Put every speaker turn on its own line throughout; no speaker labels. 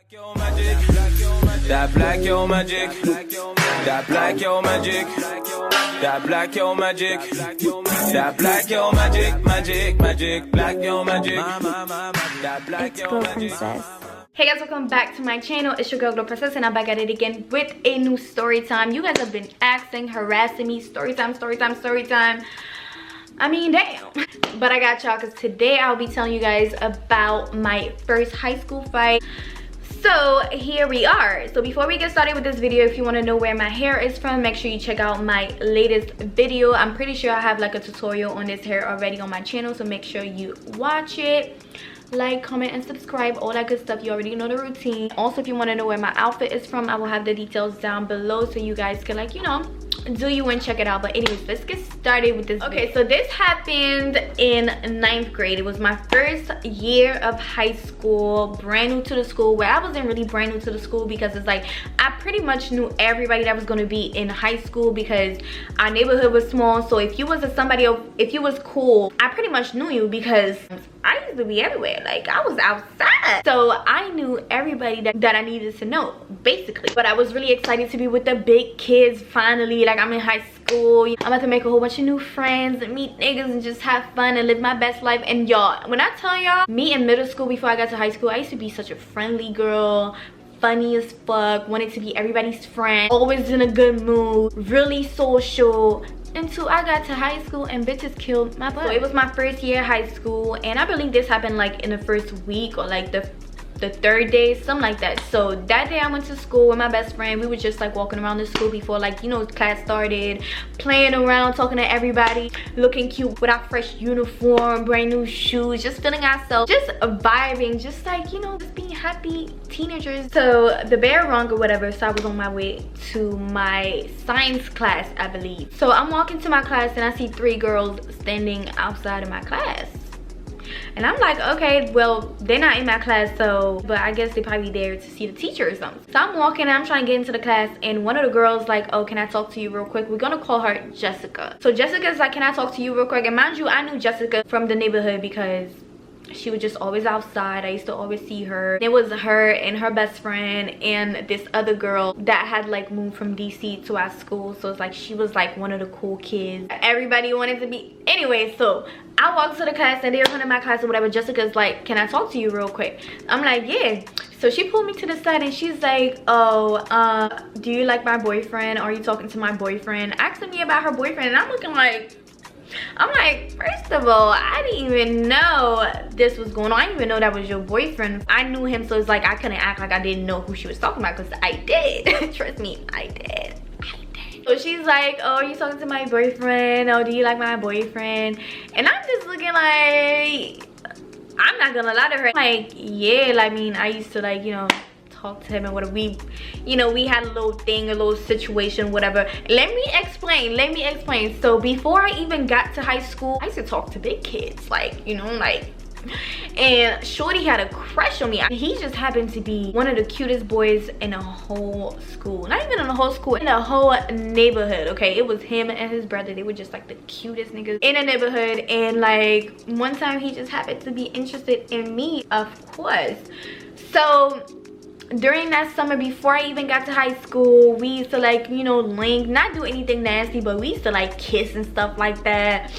That black yo magic, that black yo magic, that black yo magic, that black yo magic, magic, black yo magic, that black yo magic.
Hey guys, welcome back to my channel. It's your girl Glow Princess, and I'm back at it again with a new story time. You guys have been asking, harassing me, story time. I mean, damn. But I got y'all, because today I'll be telling you guys about my first high school fight. So here we are. So before we get started with this video, if you want to know where my hair is from, make sure you check out my latest video. I'm pretty sure I have like a tutorial on this hair already on my channel, so make sure you watch it. Like, comment, and subscribe, all that good stuff. You already know the routine. Also, if you want to know where my outfit is from, I will have the details down below so you guys can, like, you know, do you and check it out. But anyways, let's get started with this video. So this happened in 9th grade. It was my first year of high school, brand new to the school. Well, I wasn't really brand new to the school because it's like I pretty much knew everybody that was going to be in high school because our neighborhood was small. So if you was if you was cool, I pretty much knew you because I used to be everywhere. Like, I was outside, so I knew everybody that I needed to know, basically. But I was really excited to be with the big kids finally. Like, I'm in high school, I'm about to make a whole bunch of new friends and meet niggas and just have fun and live my best life. And y'all, when I tell y'all, me in middle school before I got to high school, I used to be such a friendly girl, funny as fuck, wanted to be everybody's friend, always in a good mood, really social, until I got to high school and bitches killed my butt. So it was my first year of high school, and I believe this happened like in the first week or like the third day, something like that. So that day I went to school with my best friend. We were just like walking around the school before, like, you know, class started, playing around, talking to everybody, looking cute with our fresh uniform, brand new shoes, just feeling ourselves, just vibing, just like, you know, just being happy teenagers. So the bell rung or whatever, so I was on my way to my science class, I believe. So I'm walking to my class and I see 3 girls standing outside of my class. And I'm like, okay, well, they're not in my class, so, but I guess they're probably there to see the teacher or something. So I'm walking and I'm trying to get into the class, and one of the girls like, oh, can I talk to you real quick? We're gonna call her Jessica. So Jessica's like, can I talk to you real quick? And mind you, I knew Jessica from the neighborhood because she was just always outside. I used to always see her. It was her and her best friend and this other girl that had like moved from DC to our school. So it's like she was like one of the cool kids everybody wanted to be. Anyway, so I walked to the class and they were coming to my class or whatever. Jessica's like, can I talk to you real quick? I'm like, yeah. So she pulled me to the side and she's like, oh, do you like my boyfriend? Are you talking to my boyfriend? Asking me about her boyfriend. And I'm looking like, first of all, I didn't even know this was going on. I didn't even know that was your boyfriend. I knew him, so it's like I couldn't act like I didn't know who she was talking about, because I did. Trust me, I did. So she's like, oh, are you talking to my boyfriend? Oh, do you like my boyfriend? And I'm just looking like, I'm not gonna lie to her. Like, yeah, I mean, I used to, like, you know, talk to him and whatever. We, you know, we had a little thing, a little situation, whatever. Let me explain. So before I even got to high school, I used to talk to big kids, like, you know, like, and shorty had a crush on me. He just happened to be one of the cutest boys in the whole school. Not even in the whole school, in the whole neighborhood. Okay, it was him and his brother. They were just like the cutest niggas in the neighborhood. And like one time he just happened to be interested in me, of course. So during that summer before I even got to high school, we used to, like, you know, link, not do anything nasty, but we used to like kiss and stuff like that.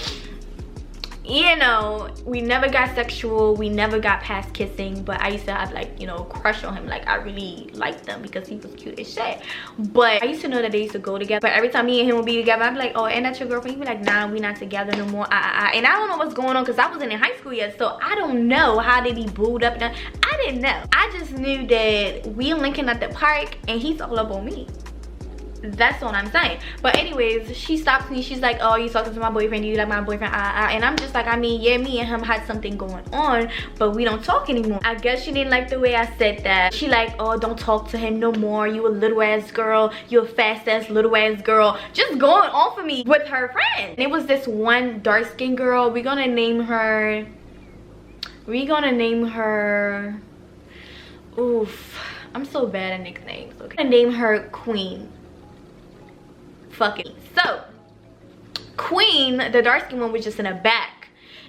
You know, we never got sexual, we never got past kissing, but I used to have, like, you know, a crush on him. Like, I really liked him because he was cute as shit. But I used to know that they used to go together. But every time me and him would be together, I'd be like, oh, and that's your girlfriend? He'd be like, nah, we not together no more. And I don't know what's going on because I wasn't in high school yet, so I don't know how they be booed up. I didn't know. I just knew that we linking at the park and he's all up on me. That's what I'm saying. But anyways, she stops me. She's like, oh, you talking to my boyfriend? Do you like my boyfriend? And I'm just like, I mean, yeah, me and him had something going on, but we don't talk anymore. I guess she didn't like the way I said that. She like, oh, don't talk to him no more. You a little ass girl. You a fast ass little ass girl. Just going on for me with her friend. And it was this one dark skinned girl. We're gonna name her oof, I'm so bad at nicknames. Okay, I'm gonna name her Queen. Fucking. So Queen, the dark skin one, was just in the back,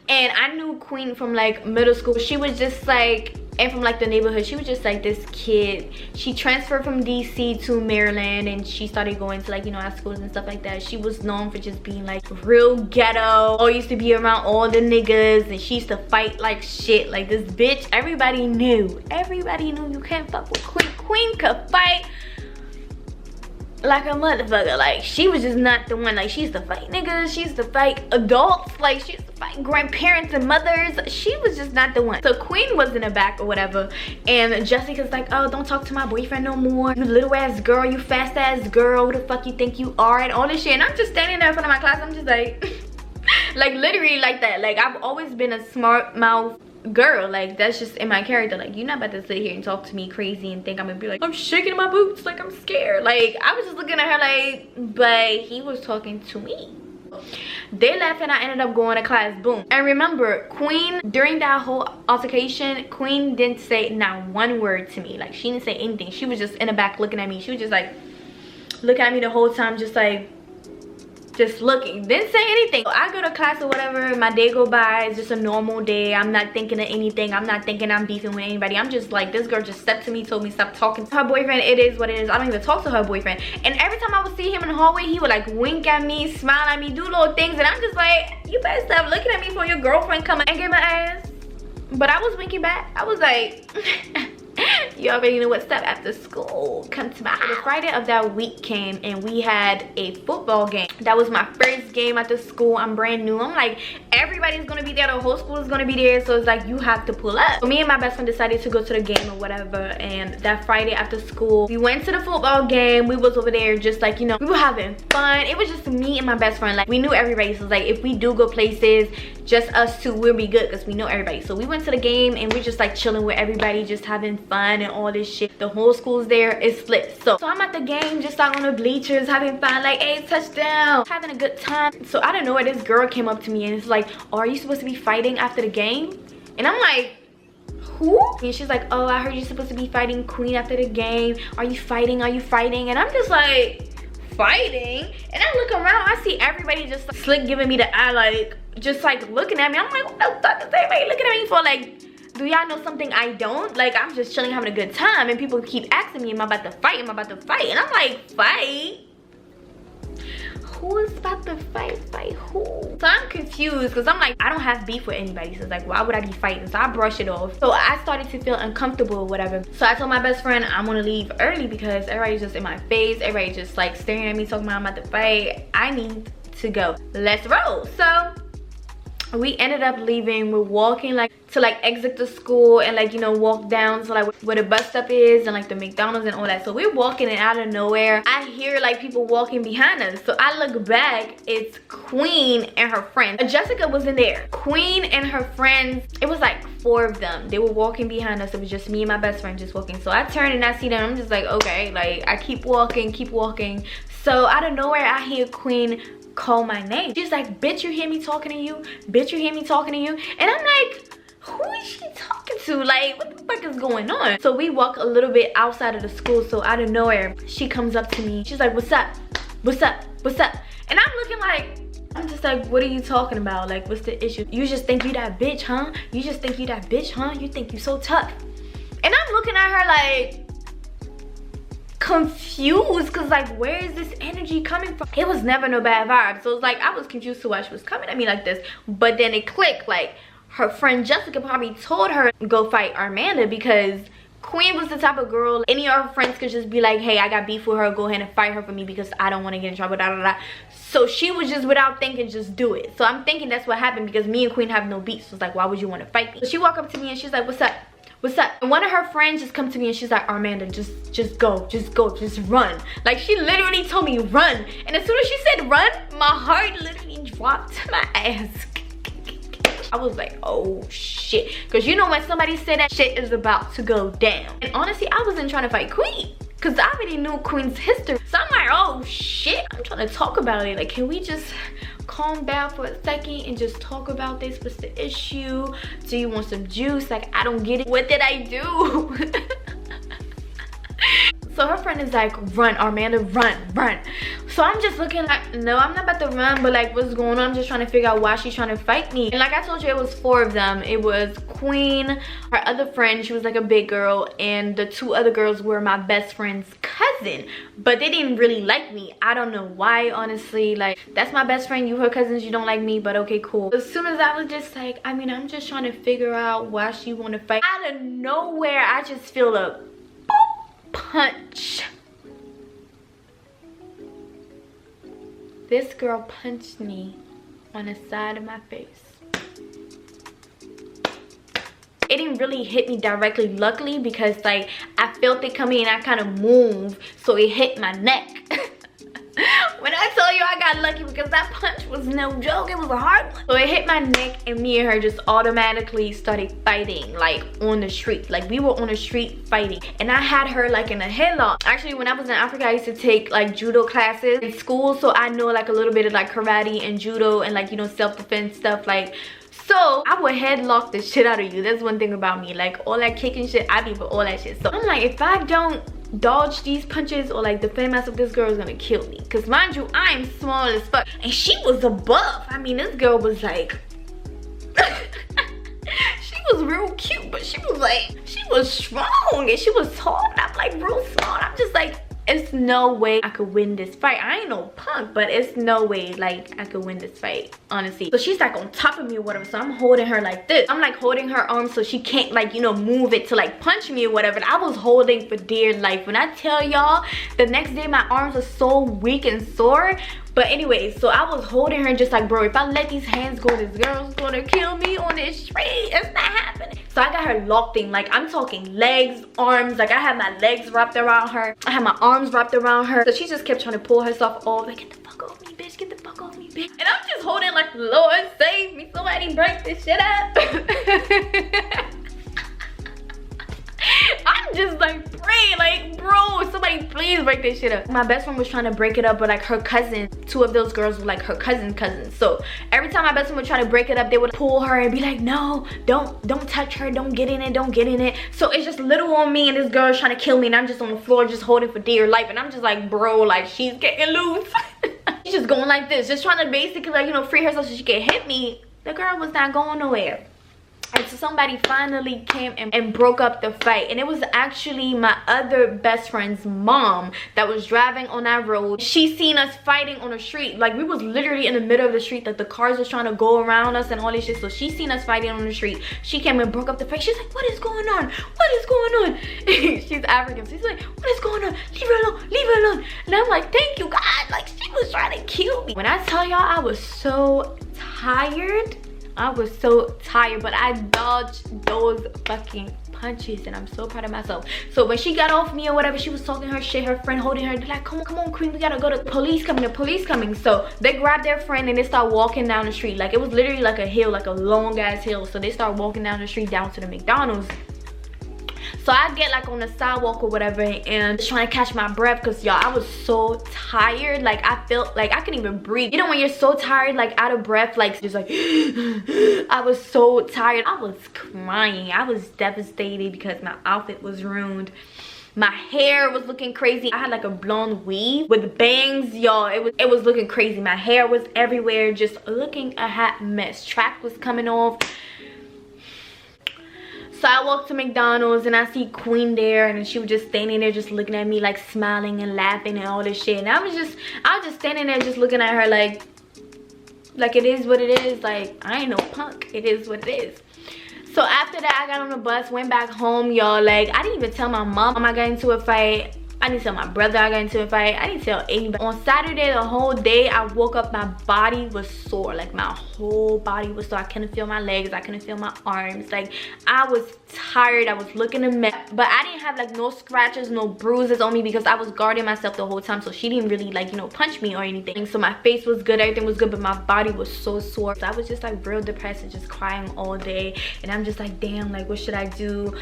and I knew Queen from like middle school. She was just like and from like the neighborhood. She was just like this kid. She transferred from DC to Maryland, and she started going to like, you know, our schools and stuff like that. She was known for just being like real ghetto. All used to be around all the niggas, and she used to fight like shit. Like this bitch, everybody knew you can't fuck with Queen. Queen could fight like a motherfucker. Like she was just not the one. Like she used to fight niggas, she used to fight adults, like she used to fight grandparents and mothers. She was just not the one. So Queen was in the back or whatever, and Jessica's like, oh, don't talk to my boyfriend no more, you little ass girl, you fast ass girl, who the fuck you think you are, and all this shit. And I'm just standing there in front of my class. I'm just like like literally like that. Like I've always been a smart mouth girl. Like that's just in my character. Like you're not about to sit here and talk to me crazy and think I'm gonna be like, I'm shaking my boots, like I'm scared. Like I was just looking at her like, but he was talking to me. They left and I ended up going to class. Boom. And remember, Queen, during that whole altercation, Queen didn't say not one word to me. Like she didn't say anything. She was just in the back looking at me. She was just like looking at me the whole time, just like just looking, didn't say anything. I go to class or whatever, my day go by, it's just a normal day. I'm not thinking of anything. I'm not thinking I'm beefing with anybody. I'm just like, this girl just stepped to me, told me stop talking to her boyfriend. It is what it is. I don't even talk to her boyfriend. And every time I would see him in the hallway, he would like wink at me, smile at me, do little things, and I'm just like, you better stop looking at me before your girlfriend come and get my ass. But I was winking back. I was like you already know what's up. After school, come to my house. The Friday of that week came and we had a football game. That was my first game after school. I'm brand new. I'm like, everybody's gonna be there, the whole school is gonna be there, so it's like you have to pull up. So me and my best friend decided to go to the game or whatever, and that Friday after school we went to the football game. We was over there just like, you know, we were having fun. It was just me and my best friend. Like we knew everybody, so it's like if we do go places, just us two, we'll be good because we know everybody. So we went to the game and we're just like chilling with everybody, just having fun and all this shit. The whole school's there, it's lit. So I'm at the game, just like on the bleachers, having fun, like, hey, touchdown, having a good time. So I don't know where this girl came up to me and it's like, oh, are you supposed to be fighting after the game? And I'm like, who? And she's like, oh, I heard you're supposed to be fighting Queen after the game. Are you fighting? Are you fighting? And I'm just like, fighting? And I look around, I see everybody just like, slick giving me the eye, like just like looking at me. I'm like, what the fuck is everybody looking at me for? Like, do y'all know something I don't? Like I'm just chilling, having a good time, and people keep asking me, am I about to fight? Am I about to fight? And I'm like, fight? Who is about to fight? Fight who? So I'm confused because I'm like, I don't have beef with anybody. So it's like, why would I be fighting? So I brush it off. So I started to feel uncomfortable or whatever. So I told my best friend I'm gonna leave early because everybody's just in my face. Everybody's just like staring at me, talking about I'm about to fight. I need to go. Let's roll. So we ended up leaving. We're walking like to like exit the school and like, you know, walk down to like where the bus stop is and like the McDonald's and all that. So we're walking and out of nowhere I hear like people walking behind us. So I look back, it's Queen and her friends. Jessica was in there. Queen and her friends, it was like 4 of them. They were walking behind us. It was just me and my best friend just walking. So I turn and I see them. I'm just like, okay, like I keep walking. So out of nowhere I hear Queen call my name. She's like, bitch, you hear me talking to you? Bitch, you hear me talking to you? And I'm like, who is she talking to? Like, what the fuck is going on? So we walk a little bit outside of the school. So out of nowhere, she comes up to me. She's like, what's up? What's up? What's up? And I'm looking like, I'm just like, what are you talking about? Like, what's the issue? You just think you that bitch, huh? You just think you that bitch, huh? You think you so tough. And I'm looking at her like, confused, because like, where is this energy coming from? It was never no bad vibe. So it's like, I was confused to why she was coming at me like this. But then it clicked, like her friend Jessica probably told her go fight Armanda, because Queen was the type of girl any of her friends could just be like, hey, I got beef with her, go ahead and fight her for me because I don't want to get in trouble, da da da. So she was just, without thinking, just do it. So I'm thinking that's what happened, because me and Queen have no beef. So it's like, why would you want to fight me? So she walked up to me and she's like, what's up? What's up? And one of her friends just come to me and she's like, Armanda, just go, just run. Like, she literally told me run. And as soon as she said run, my heart literally dropped to my ass. I was like, oh shit. Because you know when somebody said that, shit is about to go down. And honestly, I wasn't trying to fight Queen, because I already knew Queen's history. So I'm like, oh shit, I'm trying to talk about it. Like, can we just calm down for a second and just talk about this? What's the issue? Do you want some juice? Like, I don't get it. What did I do? So her friend is like, run, Armanda, run. So So I'm just looking like, no, I'm not about to run, but like, what's going on? I'm just trying to figure out why she's trying to fight me. And like I told you, it was 4 of them. It was Queen, her other friend, she was like a big girl, and the 2 other girls were my best friend's cousin, but they didn't really like me. I don't know why, honestly. Like, that's my best friend, you her cousins, you don't like me, but okay, cool. As soon as I was just like, I mean, I'm just trying to figure out why she want to fight, out of nowhere I just feel a boop, punch. This girl punched me on the side of my face. It didn't really hit me directly, luckily, because like I felt it coming and I kind of moved, so it hit my neck. When I tell you I got lucky, because that punch was no joke, it was a hard one. So it hit my neck and me and her just automatically started fighting, like on the street. Like we were on the street fighting, and I had her like in a headlock. Actually, when I was in Africa, I used to take like judo classes in school, so I know like a little bit of like karate and judo and like, you know, self-defense stuff. Like, so I would headlock the shit out of you. That's one thing about me, like all that kicking shit, I be for all that shit. So I'm like, if I don't dodge these punches or like defend myself, this girl is gonna kill me. Because mind you, I am small as fuck, and she was a buff. I mean, this girl was like she was real cute, but she was like, she was strong and she was tall, and I'm like real small. I'm just like, it's no way I could win this fight. I ain't no punk, but it's no way like I could win this fight, honestly. So she's like on top of me or whatever, so I'm holding her like this. I'm like holding her arm so she can't like, you know, move it to like punch me or whatever. And I was holding for dear life. When I tell y'all, the next day my arms are so weak and sore. But anyways, so I was holding her just like, bro, if I let these hands go, this girl's gonna kill me on this street. It's not happening. So I got her locked in, like I'm talking legs, arms, like I had my legs wrapped around her, I had my arms wrapped around her. So she just kept trying to pull herself off, like, get the fuck off me, bitch, get the fuck off me, bitch. And I'm just holding like, Lord save me, somebody break this shit up. I'm just like praying, like, bro, somebody please break this shit up. My best friend was trying to break it up, but like her cousin, 2 of those girls were like her cousins. So every time my best friend would try to break it up, they would pull her and be like, no, don't touch her, don't get in it, don't get in it. So it's just little on me, and this girl is trying to kill me, and I'm just on the floor just holding for dear life. And I'm just like, bro, like she's getting loose. She's just going like this, just trying to basically like, you know, free herself so she can hit me. The girl was not going nowhere. And so somebody finally came and broke up the fight, and it was actually my other best friend's mom that was driving on that road. She seen us fighting on the street, like we was literally in the middle of the street, like the cars was trying to go around us and all this shit. So she seen us fighting on the street. She came and broke up the fight. She's like, what is going on, what is going on? She's African, so she's like, what is going on, leave her alone, leave her alone. And I'm like, thank you God, like she was trying to kill me. When I tell y'all, I was so tired. I was so tired, but I dodged those fucking punches, and I'm so proud of myself. So when she got off me or whatever, she was talking her shit, her friend holding her, they're like, come on Queen, we gotta go, to the police coming, the police coming. So they grabbed their friend and they start walking down the street. Like it was literally like a hill, like a long ass hill. So they start walking down the street down to the McDonald's. So I get like on the sidewalk or whatever and just trying to catch my breath, because y'all, I was so tired. Like I felt like I couldn't even breathe. You know when you're so tired, like out of breath, like just like I was so tired. I was crying. I was devastated because my outfit was ruined. My hair was looking crazy. I had like a blonde weave with bangs, y'all. It was looking crazy. My hair was everywhere, just looking a hot mess. Track was coming off. So I walked to McDonald's and I see Queen there, and she was just standing there just looking at me, like smiling and laughing and all this shit. And I was just standing there just looking at her like it is what it is. Like I ain't no punk, it is what it is. So after that, I got on the bus, went back home, y'all. Like I didn't even tell my mom I got into a fight. I didn't tell my brother I got into a fight. I didn't tell anybody. On Saturday, the whole day, I woke up, my body was sore. Like my whole body was sore. I couldn't feel my legs. I couldn't feel my arms. Like I was tired. I was looking a mess. But I didn't have like no scratches, no bruises on me, because I was guarding myself the whole time. So she didn't really like, you know, punch me or anything. So my face was good. Everything was good. But my body was so sore. So I was just like real depressed and just crying all day. And I'm just like, damn, like what should I do?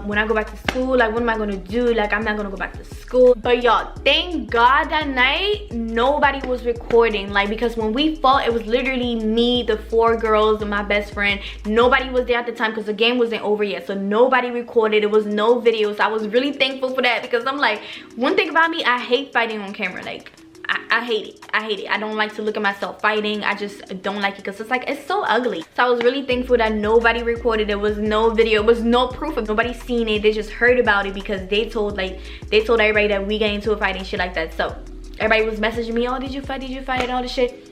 When I go back to school, like what am I going to do? Like I'm not going to go back to school. But y'all, thank God that night nobody was recording, like because when we fought, it was literally me, the 4 girls, and my best friend. Nobody was there at the time because the game wasn't over yet, so nobody recorded. It was no videos. So I was really thankful for that, because I'm like, one thing about me, I hate fighting on camera. Like I hate it. I hate it. I don't like to look at myself fighting. I just don't like it because it's like, it's so ugly. So I was really thankful that nobody recorded. There was no video. It was no proof of nobody seen it. They just heard about it because they told everybody that we got into a fight and shit like that. So everybody was messaging me, oh, did you fight and all this shit.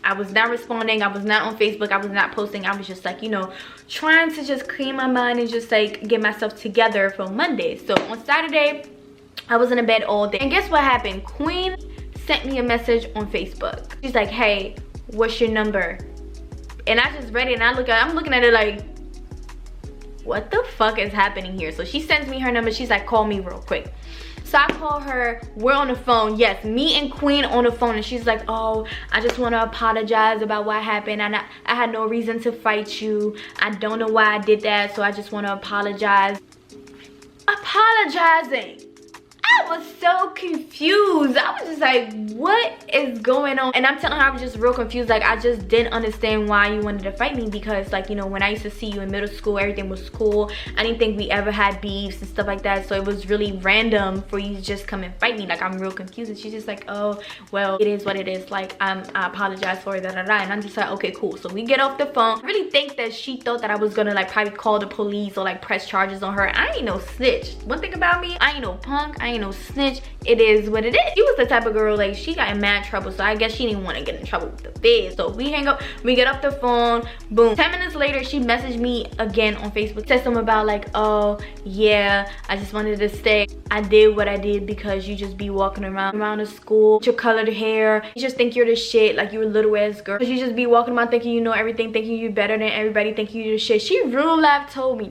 I was not responding. I was not on Facebook. I was not posting. I was just like, you know, trying to just clean my mind and just like get myself together for Monday. So on Saturday, I was in bed all day. And guess what happened? Queen sent me a message on Facebook. She's like, hey, what's your number? And I just read it and I'm looking at it like, what the fuck is happening here? So she sends me her number. She's like, call me real quick. So I call her, we're on the phone. Yes, me and Queen on the phone. And she's like, oh, I just want to apologize about what happened. I had no reason to fight you. I don't know why I did that. So I just want to apologize. Apologizing. I was so confused. I was just like, what is going on? And I'm telling her I was just real confused. Like, I just didn't understand why you wanted to fight me because, like, you know, when I used to see you in middle school, everything was cool. I didn't think we ever had beefs and stuff like that. So it was really random for you to just come and fight me. Like, I'm real confused. And she's just like, oh, well, it is what it is. Like, I apologize for it, da da da. And I'm just like, okay, cool. So we get off the phone. I really think that she thought that I was gonna, like, probably call the police or, like, press charges on her. I ain't no snitch. One thing about me, I ain't no punk. I ain't no snitch. It is what it is. She was the type of girl, like, she got in mad trouble, so I guess she didn't want to get in trouble with the feds. So we hang up, we get off the phone, boom. 10 minutes later, she messaged me again on Facebook. Said something about like, oh yeah, I just wanted to stay. I did what I did because you just be walking around the school with your colored hair. You just think you're the shit, like you're a little ass girl. You just be walking around thinking you know everything, thinking you're better than everybody, thinking you're the shit. She real life told me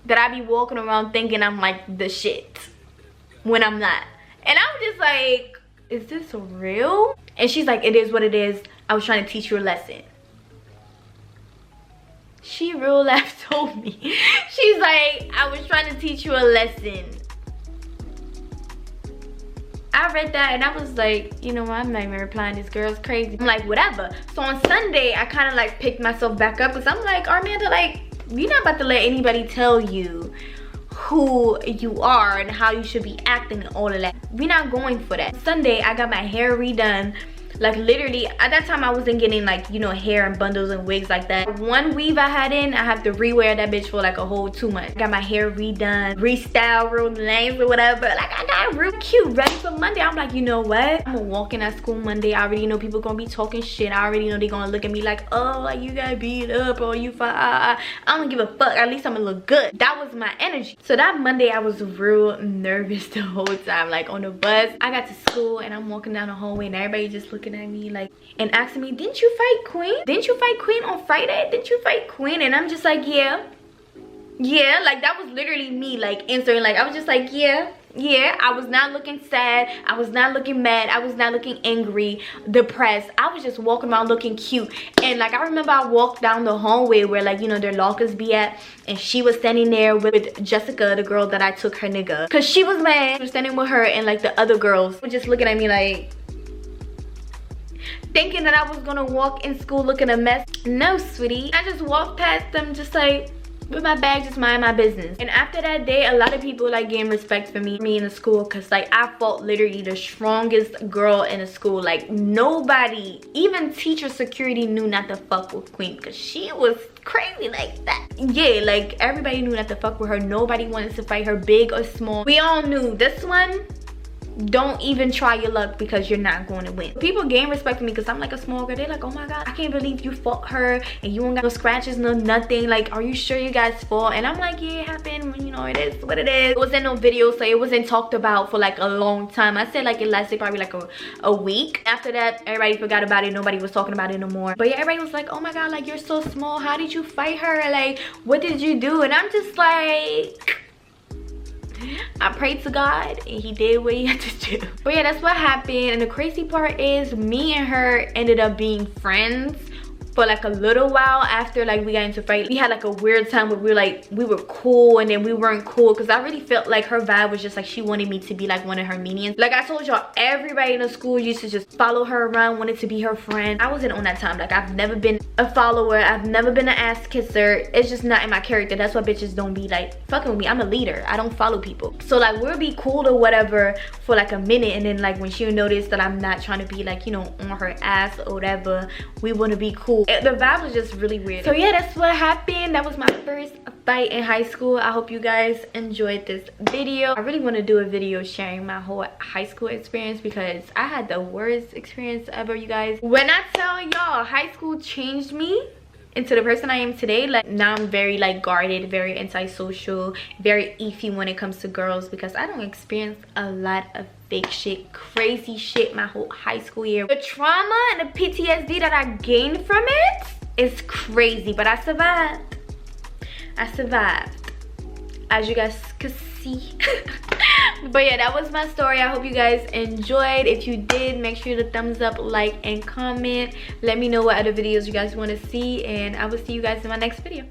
that I be walking around thinking I'm like the shit when I'm not. And I'm just like, is this real? And she's like, it is what it is. I was trying to teach you a lesson. She real life told me. She's like, I was trying to teach you a lesson. I read that and I was like, you know what, I'm not even replying. This girl's crazy. I'm like, whatever. So on Sunday, I kind of like picked myself back up because I'm like, Armanda, like, you're not about to let anybody tell you who you are and how you should be acting and all of that. We're not going for that. Sunday, I got my hair redone. Like literally, at that time I wasn't getting like, you know, hair and bundles and wigs like that. One weave I had in, I have to rewear that bitch for like a whole 2 months. Got my hair redone, restyled real nice or whatever. Like I got real cute, ready for Monday. I'm like, you know what? I'm gonna walk in at school Monday. I already know people gonna be talking shit. I already know they gonna look at me like, oh, like you got beat up or you fine. I don't give a fuck. At least I'm gonna look good. That was my energy. So that Monday I was real nervous the whole time. Like on the bus, I got to school and I'm walking down the hallway and everybody just looking at me like and asking me, didn't you fight Queen? Didn't you fight Queen on Friday? Didn't you fight Queen? And I'm just like, yeah, like that was literally me like answering. Like I was just like, yeah. I was not looking sad. I was not looking mad. I was not looking angry, depressed. I was just walking around looking cute. And like I remember I walked down the hallway where like, you know, their lockers be at, and she was standing there with Jessica, the girl that I took her nigga, because she was mad. She was standing with her and like the other girls were just looking at me like, thinking that I was gonna walk in school looking a mess. No, sweetie. I just walked past them just like with my bag, just mind my business. And after that day, a lot of people like gained respect for me in the school, because like I fought literally the strongest girl in the school. Like nobody, even teacher security, knew not to fuck with Queen because she was crazy like that. Yeah, like everybody knew not to fuck with her. Nobody wanted to fight her, big or small. We all knew this one, don't even try your luck because you're not going to win. People gain respect for me because I'm like a small girl. They're like, oh my god, I can't believe you fought her and you don't got no scratches, no nothing. Like, are you sure you guys fought? And I'm like, yeah, it happened. You know, it is what it is. It wasn't no video, so it wasn't talked about for like a long time. I said like it lasted probably like a week. After that, everybody forgot about it. Nobody was talking about it no more. But yeah, everybody was like, oh my god, like you're so small. How did you fight her? Like, what did you do? And I'm just like, I prayed to God and he did what he had to do. But yeah, that's what happened. And the crazy part is me and her ended up being friends for like a little while after like we got into fight. We had like a weird time where we were cool and then we weren't cool, because I really felt like her vibe was just like she wanted me to be like one of her minions. Like I told y'all, everybody in the school used to just follow her around, wanted to be her friend. I wasn't on that time. Like I've never been a follower, I've never been an ass kisser. It's just not in my character. That's why bitches don't be like fucking with me. I'm a leader, I don't follow people. So like we'll be cool or whatever for like a minute, and then like when she'll notice that I'm not trying to be like, you know, on her ass or whatever, we want to be cool. The vibe was just really weird. So yeah, that's what happened. That was my first fight in high school. I hope you guys enjoyed this video. I really want to do a video sharing my whole high school experience, because I had the worst experience ever, you guys. When I tell y'all, high school changed me into the person I am today. Like now I'm very like guarded, very antisocial, very iffy when it comes to girls, because I don't experience a lot of fake shit, crazy shit my whole high school year. The trauma and the PTSD that I gained from it is crazy, but I survived. I survived, as you guys could see. But yeah, that was my story. I hope you guys enjoyed. If you did, make sure to thumbs up, like, and comment. Let me know what other videos you guys want to see, and I will see you guys in my next video.